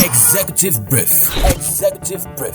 Executive Brief. Executive Brief.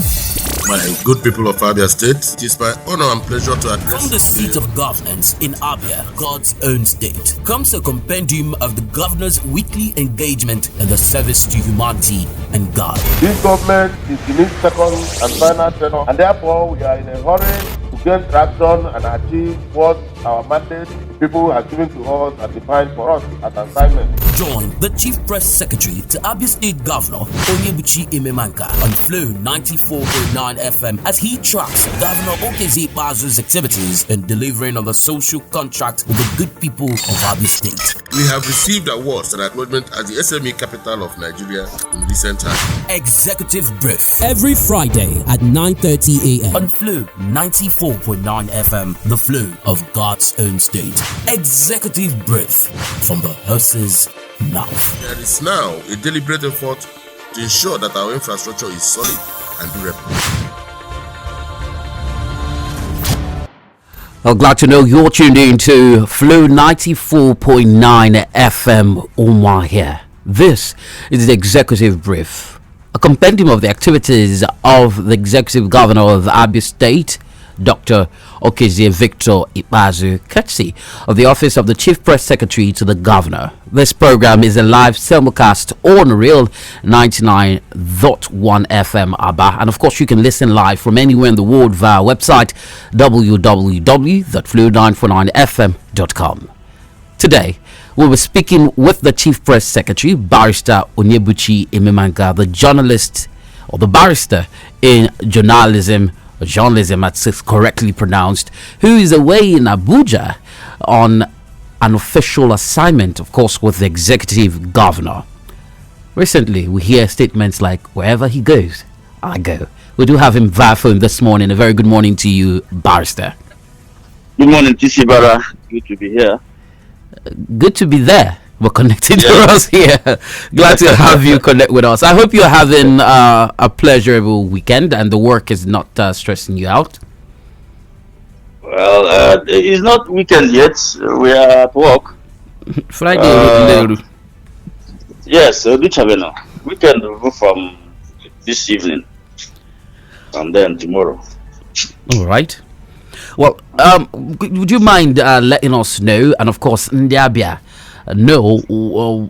My good people of Abia State, it is my honor and pleasure to address From the seat of governance in Abia, God's own state, comes a compendium of the governor's weekly engagement in the service to humanity and God. This government is in its second and final tenure, and therefore we are in a hurry to gain traction and achieve what our mandate the people have given to us and defined for us as assignment. Join the Chief Press Secretary to Abia State Governor Onyebuchi Imemanka on Flow 94.9 FM as he tracks Governor Ikpeazu's activities in delivering on the social contract with the good people of Abia State. We have received awards and acknowledgement as the SME capital of Nigeria in recent times. Executive Brief. Every Friday at 9:30 a.m. on Flow 94.9 FM, the flow of God's own state. Executive Brief from the horse's mouth. There is now a deliberate effort to ensure that our infrastructure is solid and durable. I'm glad to know you're tuned in to Flow 94.9 FM Omar here. This is the Executive Brief, a compendium of the activities of the Executive Governor of Abia State, Dr. Okezie Victor Ikpeazu, courtesy of the Office of the Chief Press Secretary to the Governor. This program is a live simulcast on Real 99.1 FM Aba, and of course you can listen live from anywhere in the world via our website www.flow949fm.com. Today we were speaking with the Chief Press Secretary, Barrister Onyebuchi Imemanka, the journalist or the barrister in journalism, as it's correctly pronounced, who is away in Abuja on an official assignment, of course, with the executive governor. Recently, we hear statements like, wherever he goes, I go. We do have him via phone this morning. A very good morning to you, Barrister. Good morning, TC Bara. Good to be here. Good to be there. We're connected to us here. Glad to have you connect with us. I hope you're having a pleasurable weekend and the work is not stressing you out. Well, it's not weekend yet. We are at work. Friday. Yes, Luchaveno. Weekend will go from this evening and then tomorrow. All right. Well, would you mind letting us know, and of course, Ndiabia, know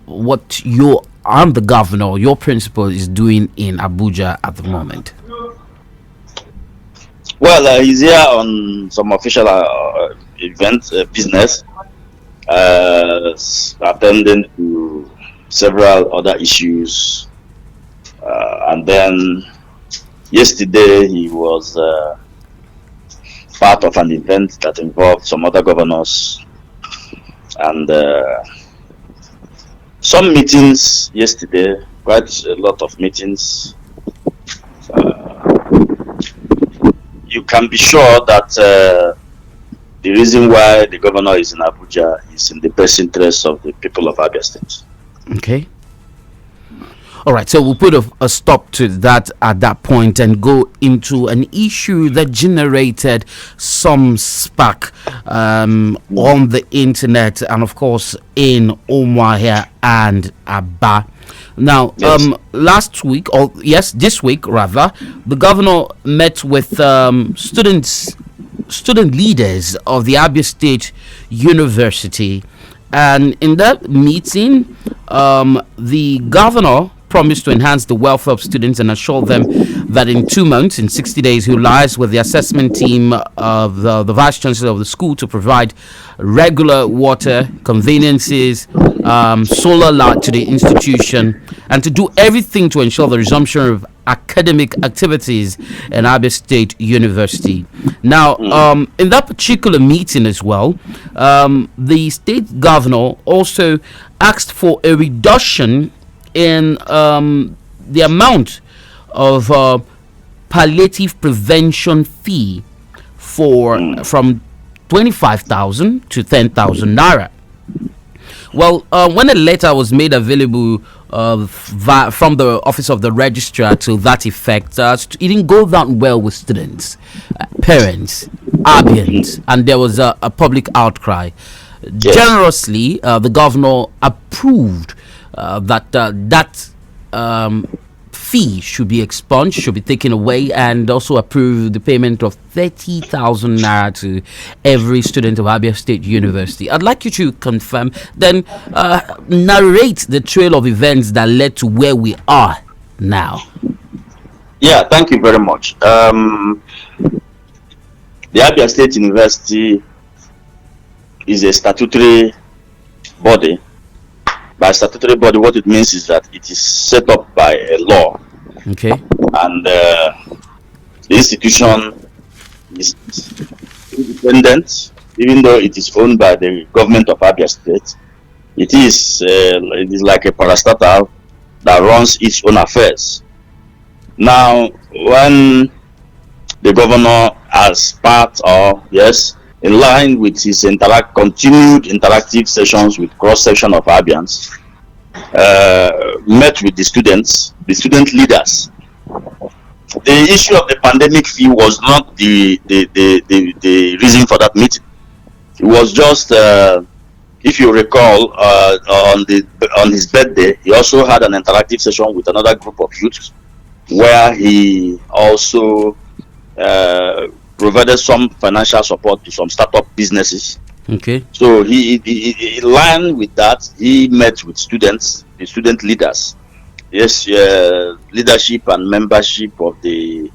what the governor, your principal, is doing in Abuja at the moment? Well, he's here on some official event, business, attending to several other issues. And then yesterday he was part of an event that involved some other governors and some meetings yesterday, quite a lot of meetings. You can be sure that the reason why the governor is in Abuja is in the best interest of the people of Abia State. Okay. All right, so we'll put a stop to that at that point and go into an issue that generated some spark on the internet and, of course, in Umuahia and Aba. Now, this week, the governor met with student leaders of the Abia State University, and in that meeting, the governor promised to enhance the welfare of students and assure them that in 2 months, in 60 days, he will liaise with the assessment team of the vice chancellor of the school to provide regular water, conveniences, solar light to the institution, and to do everything to ensure the resumption of academic activities in Abia State University. Now, in that particular meeting as well, the state governor also asked for a reduction in the amount of palliative prevention fee from 25,000 to 10,000 naira. Well, when a letter was made available from the office of the registrar to that effect, it didn't go down well with students, parents, Abians, and there was a public outcry. Generously, the governor approved that fee should be expunged, should be taken away, and also approve the payment of 30,000 naira to every student of Abia State University. I'd like you to confirm, then narrate the trail of events that led to where we are now. Yeah, thank you very much. The Abia State University is a statutory body. By statutory body, what it means is that it is set up by a law. Okay. And the institution is independent, even though it is owned by the government of Abia State. It is like a parastatal that runs its own affairs. Now, when the governor, as part of, in line with his continued interactive sessions with cross-section of Abians, met with the student leaders. The issue of the pandemic fee was not the reason for that meeting. It was just, if you recall, on his birthday, he also had an interactive session with another group of youths, where he also provided some financial support to some startup businesses. Okay. So he in line with that, he met with students, the student leaders, leadership and membership of the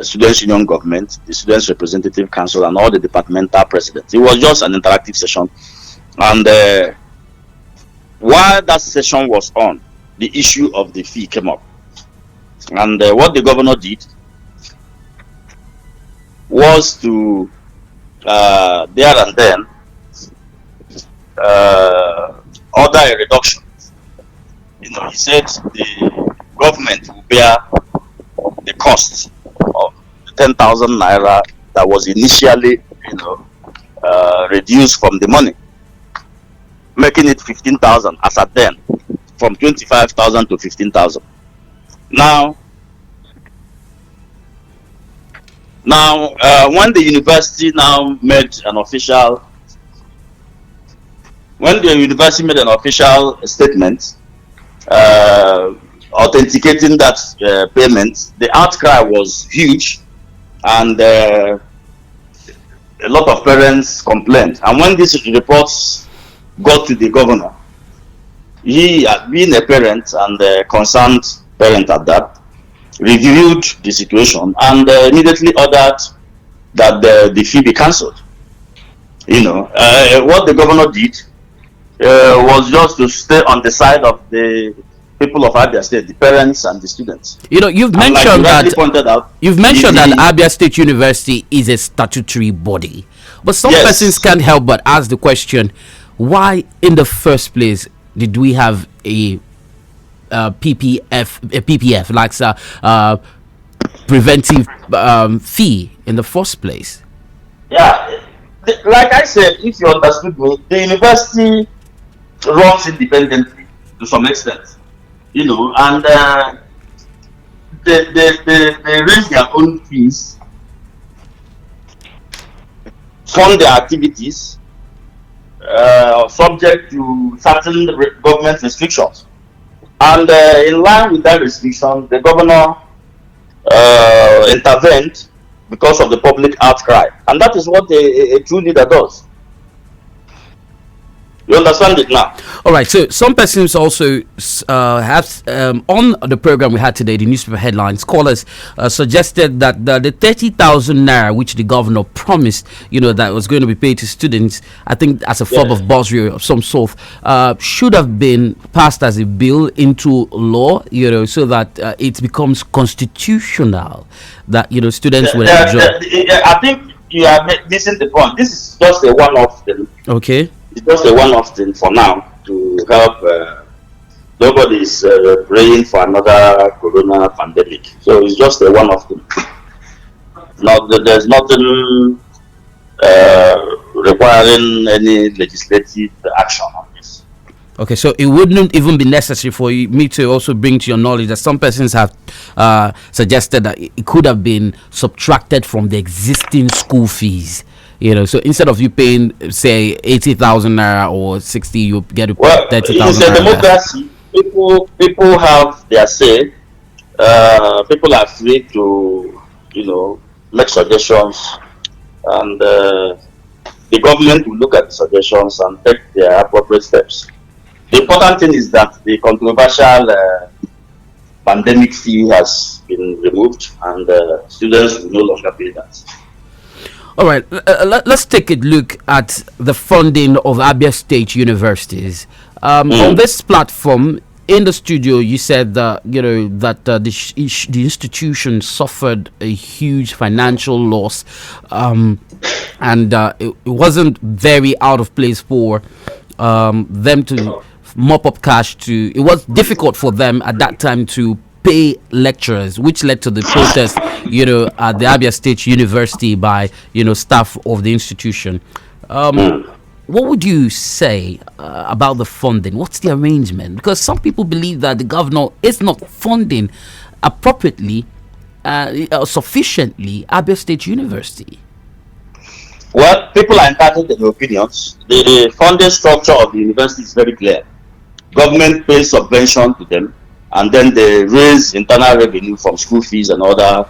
Students' Union Government, the Students' Representative Council, and all the departmental presidents. It was just an interactive session. And while that session was on, the issue of the fee came up. And what the governor did was to there and then order a reduction. He said the government will bear the cost of the 10,000 naira that was initially, reduced from the money, making it 15,000 as at then, from 25,000 to 15,000. Now, when the university made an official statement authenticating that payment, the outcry was huge, and a lot of parents complained. And when these reports got to the governor, he, being a parent and a concerned parent at that, reviewed the situation and immediately ordered that the fee be cancelled. What the governor did was just to stay on the side of the people of Abia State, the parents and the students. You've mentioned that Abia State University is a statutory body, but some persons can't help but ask the question: why, in the first place, did we have a PPF, like preventive fee in the first place? Yeah, like I said, if you understood me, the university runs independently to some extent, and they raise their own fees, fund their activities, subject to certain government restrictions. And in line with that restriction, the governor intervened because of the public outcry. And that is what a true leader does. You understand it now? All right. So some persons also have on the program we had today, the newspaper headlines, callers suggested that the 30,000 naira which the governor promised, that was going to be paid to students, I think as a form of bursary of some sort, should have been passed as a bill into law, so that it becomes constitutional, that students will enjoy. I think you are missing the point. This is just a one-off thing. Okay. It's just a one-off thing for now to help. Nobody is praying for another corona pandemic, so it's just a one-off thing. There's nothing requiring any legislative action on this. Okay, so it wouldn't even be necessary for me to also bring to your knowledge that some persons have suggested that it could have been subtracted from the existing school fees, So instead of you paying, say, 80,000 naira or 60, you get to pay Well, 30,000 it's a naira. democracy. People have their say. People are free to, make suggestions, and the government will look at the suggestions and take their appropriate steps. The important thing is that the controversial pandemic fee has been removed, and students will no longer pay that. All right, let's take a look at the funding of Abia State universities. On this platform, in the studio, you said that the institution suffered a huge financial loss, and it wasn't very out of place for them to mop up cash. It was difficult for them at that time to pay lecturers, which led to the protest, at the Abia State University by, staff of the institution. What would you say about the funding? What's the arrangement? Because some people believe that the governor is not funding appropriately, sufficiently, Abia State University. Well, people are entitled to their opinions. The funding structure of the university is very clear. Government pays subvention to them, and then they raise internal revenue from school fees and other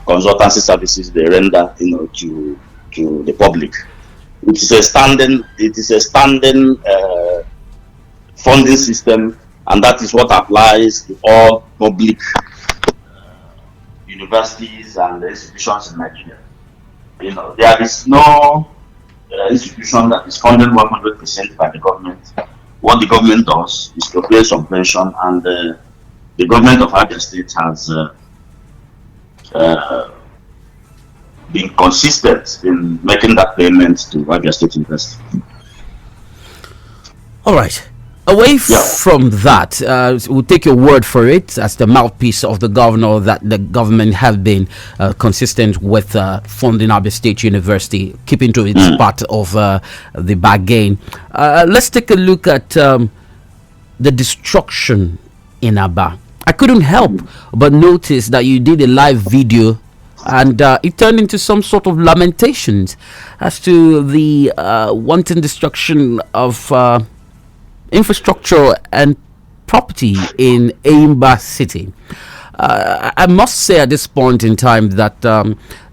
consultancy services they render, to the public. It is a standing funding system, and that is what applies to all public universities and institutions in Nigeria. There is no institution that is funded 100% by the government. What the government does is to pay subvention, and the government of Abia State has been consistent in making that payment to Abia State University. All right. Away from that, we'll take your word for it as the mouthpiece of the governor that the government have been consistent with funding Abia State University, keeping to its part of the bargain. Let's take a look at the destruction in Aba. I couldn't help but notice that you did a live video, and it turned into some sort of lamentations as to the wanton destruction of infrastructure and property in Eimba City. I must say at this point in time that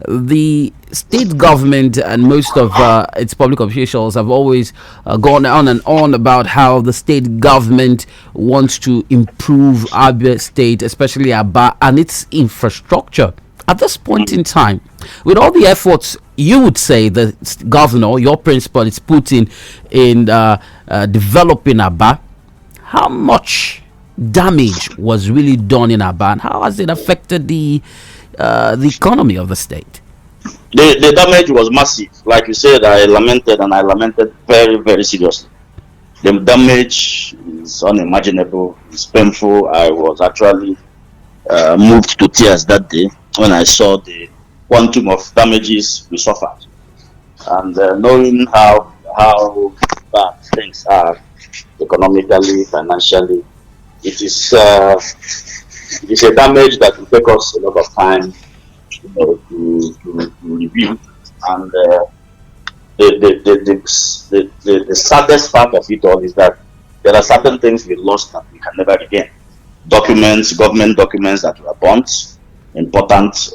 the state government and most of its public officials have always gone on and on about how the state government wants to improve Abia State, especially Aba, and its infrastructure. At this point in time, with all the efforts you would say the governor, your principal, is putting in developing Aba, how much damage was really done in Aba, and how has it affected the economy of the state? The damage was massive. Like you said, I lamented very, very seriously. The damage is unimaginable. It's painful. I was actually moved to tears that day when I saw the quantum of damages we suffered, and knowing how bad things are economically, financially, it is a damage that will take us a lot of time, to review. And the saddest part of it all is that there are certain things we lost that we can never regain. Government documents that were burnt, important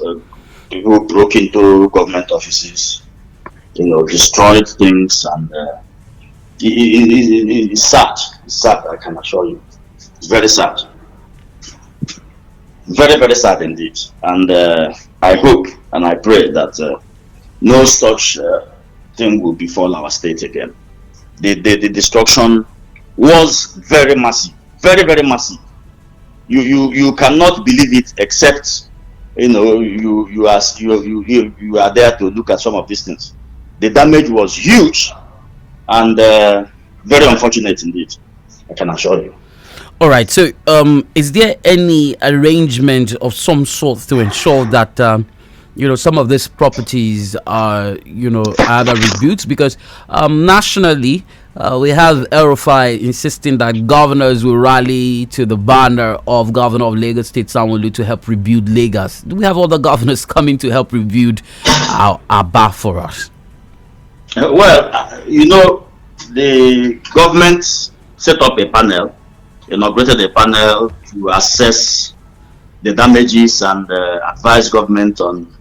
people broke into government offices, destroyed things, and it's sad. It's sad, I can assure you. It's very sad. Very, very sad indeed. And I hope and I pray that no such thing will befall our state again. The destruction was very massive, very, very massive. You cannot believe it, except you are there to look at some of these things. The damage was huge and very unfortunate indeed, I can assure you. All right, so is there any arrangement of some sort to ensure that some of these properties are either rebuilt? Because nationally we have Erufai insisting that governors will rally to the banner of Governor of Lagos State Sanwo-Olu to help rebuild Lagos. Do we have other governors coming to help rebuild our Aba for us? The government set up a panel, inaugurated a panel to assess the damages and advise government on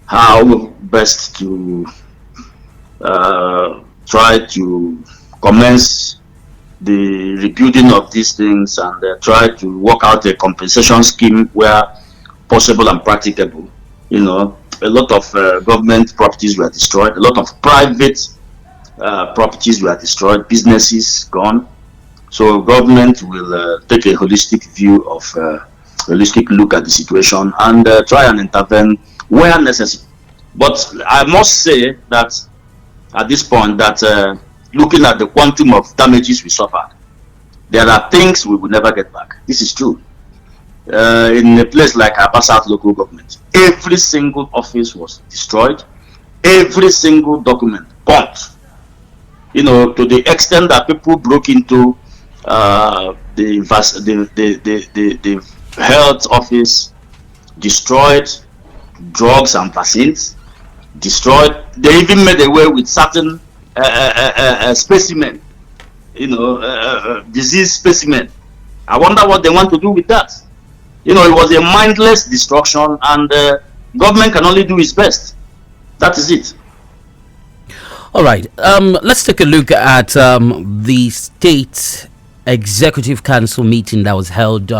how best to try to commence the rebuilding of these things and try to work out a compensation scheme where possible and practicable. A lot of government properties were destroyed, a lot of private properties were destroyed, businesses gone. So government will take a holistic view of holistic look at the situation and try and intervene where necessary. But I must say that at this point that looking at the quantum of damages we suffered, there are things we will never get back. This is true. In a place like Absu local government, every single office was destroyed, every single document burnt. To the extent that people broke into the health office, destroyed drugs and vaccines, destroyed. They even made away with certain specimen, disease specimen. I wonder what they want to do with that. It was a mindless destruction, and government can only do its best. That is it. All right. Let's take a look at the state executive council meeting that was held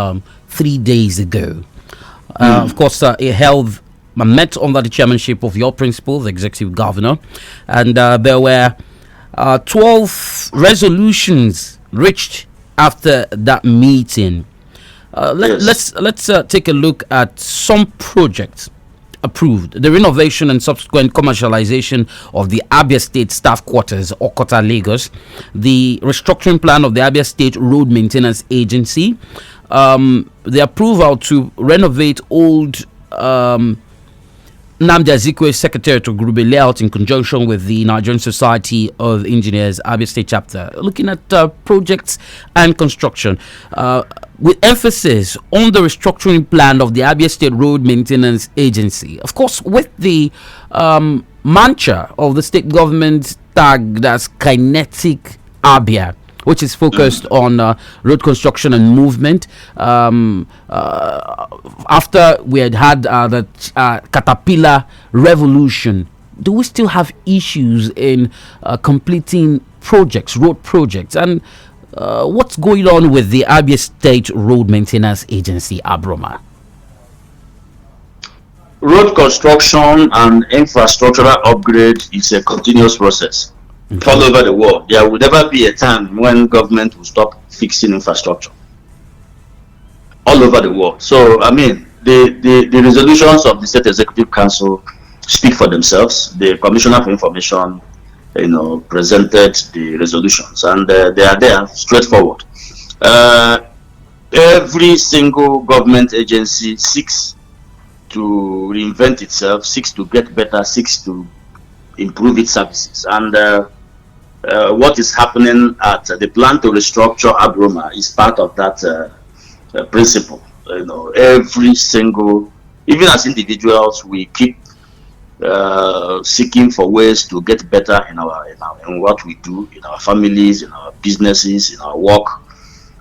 3 days ago. Of course, it held met under the chairmanship of your principal, the executive governor, and there were 12 resolutions reached after that meeting. Let's take a look at some projects approved: the renovation and subsequent commercialization of the Abia State Staff Quarters, Okota, Lagos; the restructuring plan of the Abia State Road Maintenance Agency; the approval to renovate old Nnamdi Azikiwe Secretariat of Grube layout in conjunction with the Nigerian Society of Engineers Abia State chapter. Looking at projects and construction, with emphasis on the restructuring plan of the Abia State Road Maintenance Agency. Of course, with the mantra of the state government tagged as Kinetic Abia, which is focused on road construction and movement. After we had the Caterpillar revolution, do we still have issues in completing projects, road projects? And what's going on with the Abia State Road Maintenance Agency, Abroma? Road construction and infrastructural upgrade is a continuous process. Okay. All over the world, there will never be a time when government will stop fixing infrastructure. All over the world. So, I mean, the resolutions of the State Executive Council speak for themselves. The Commissioner for Information, presented the resolutions, and they are there, straightforward. Every single government agency seeks to reinvent itself, seeks to get better, seeks to improve its services, and what is happening at the plan to restructure Abroma is part of that principle. Every single, even as individuals, we keep seeking for ways to get better in what we do, in our families, in our businesses, in our work.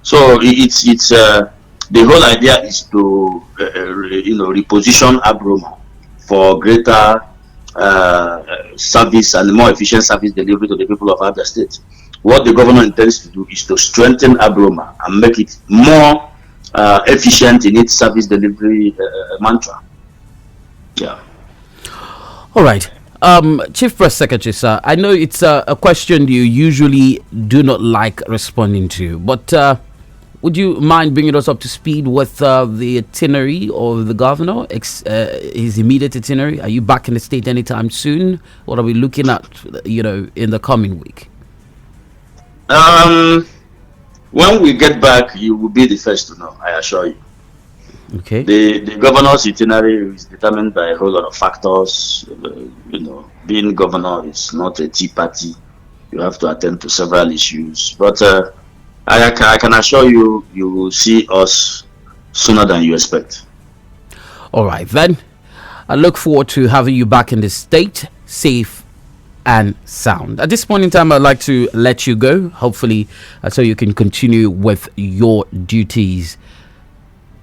So it's the whole idea is to reposition Abroma for greater service and more efficient service delivery to the people of Abia State. What the governor intends to do is to strengthen Abroma and make it more efficient in its service delivery mantra. Yeah. All right. Chief Press Secretary, sir, I know it's a question you usually do not like responding to, but would you mind bringing us up to speed with the itinerary of the governor, his immediate itinerary? Are you back in the state anytime soon? What are we looking at, in the coming week? When we get back, you will be the first to know, I assure you. Okay. The governor's itinerary is determined by a whole lot of factors. Being governor is not a tea party. You have to attend to several issues. But I can assure you, you will see us sooner than you expect. All right, then. I look forward to having you back in the state, safe and sound. At this point in time, I'd like to let you go, hopefully, so you can continue with your duties.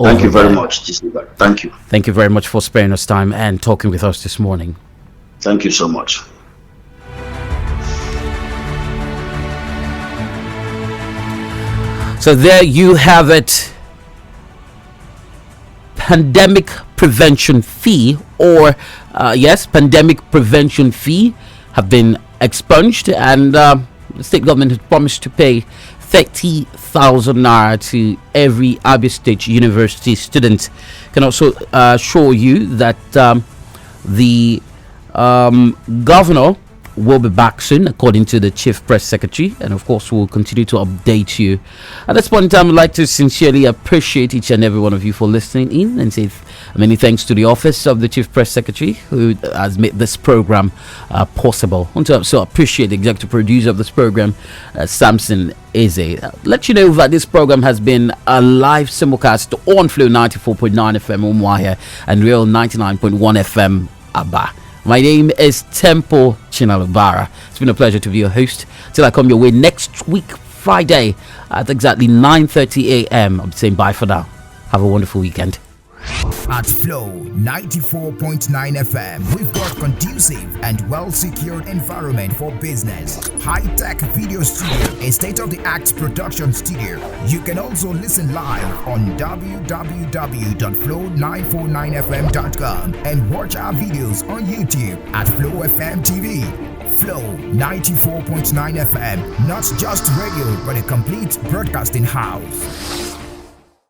Thank you very much, Tisiba. Thank you. Thank you very much for sparing us time and talking with us this morning. Thank you so much. So there you have it. Pandemic prevention fee, or pandemic prevention fee have been expunged, and the state government has promised to pay 30,000 naira to every Abia State University student. Can also assure you that the governor will be back soon, according to the chief press secretary, and of course we'll continue to update you. At this point in time, I'd like to sincerely appreciate each and every one of you for listening in, and say many thanks to the office of the chief press secretary who has made this program possible. I want to also appreciate the executive producer of this program, Samson Eze. Let you know that this program has been a live simulcast on Flow 94.9 FM Umuahia and Real 99.1 FM Aba. My name is Temple Chinalubara. It's been a pleasure to be your host. Till I come your way next week, Friday, at exactly 9:30 a.m. I'm saying bye for now. Have a wonderful weekend. At Flow 94.9 FM, we've got conducive and well-secured environment for business. High-tech video studio, a state-of-the-art production studio. You can also listen live on www.flow949fm.com and watch our videos on YouTube at Flow FM TV. Flow 94.9 FM, not just radio, but a complete broadcasting house.